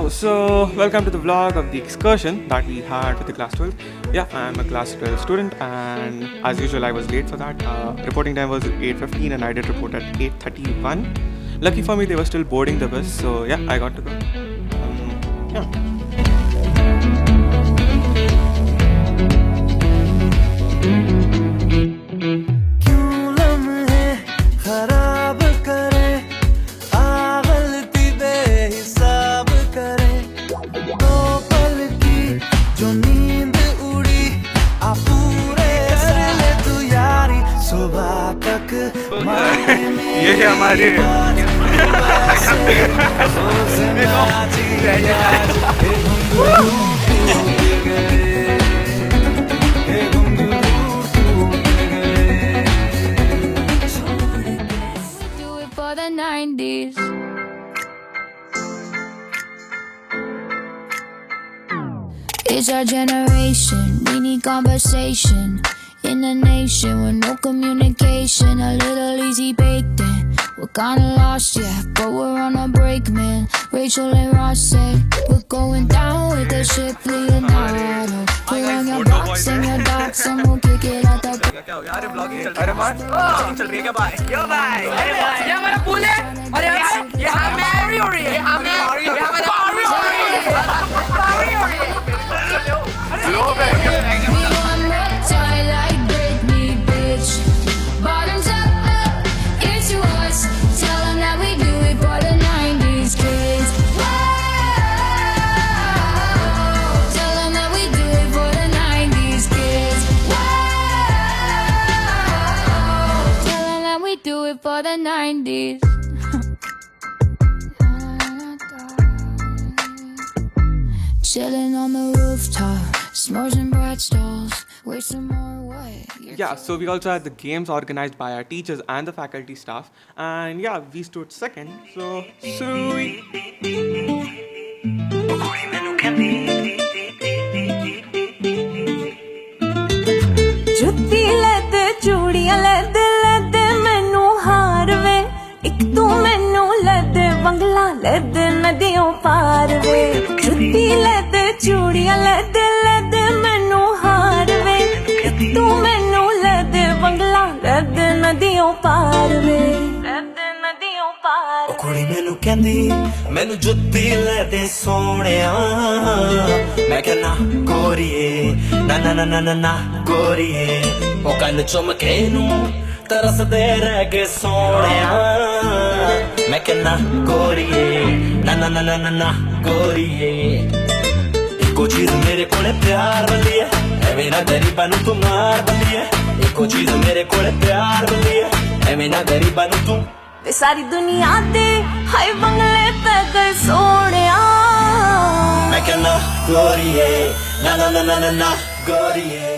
Yo, so welcome to the vlog of the excursion that we had with the class 12. Yeah, I'm a class 12 student and as usual I was late for that. Reporting time was 8:15 and I did report at 8:31. Lucky for me they were still boarding the bus, so yeah, I got to go. Yeah. ये है हमारे Do it for the 90s. It's our generation, we need conversation. In a nation with no communication, a little easy baked in. We're kinda lost, yeah, but we're on a break, man. Rachel and Ross said we're going down with the ship Leonardo. Put on your box and your docs and we'll kick it out the Bottoms up, here's to us. Tell them that we do it for the 90s kids. Whoa. Tell them that we do it for the 90s kids. Whoa. Tell them that we do it for the 90s. Chilling on the rooftop, s'mores and bread stalls. Wait some more way. Yeah, so we also had the games organized by our teachers and the faculty staff, and yeah, we stood second, so sweet. जुत्ती लेते चूड़ियां लेते लेते मैनू हार वे एक तू मैनू लेते बंगला लेते नदियों पार वे जुत्ती लेते चूड़ियां लेते लेते मैनू हार वे एक तू मैनू लेते बंगला लेते नदियों पार वे लेते नदियों पार कुड़ी मैनू कहंदी मैनू जुत्ती लेते सोहणिया मैं कहना गोरिए ना ना ना ना ना ना गोरिए ओ कल चुमके नू तरसदे रह गए सोहणिया मैं कहना गोरिए ना ना ना ना ना ना गोरिए इको चीज मेरे कोले प्यार वाली है एवें ना गरीबां नू तू मार वाली है इको चीज मेरे कोले प्यार वाली है एवें ना गरीबां नू तू वे सारी दुनिया दे हाय बंगले पे गए सोहणिया मैं कहना गोरिए ना ना ना ना ना ना गोरिए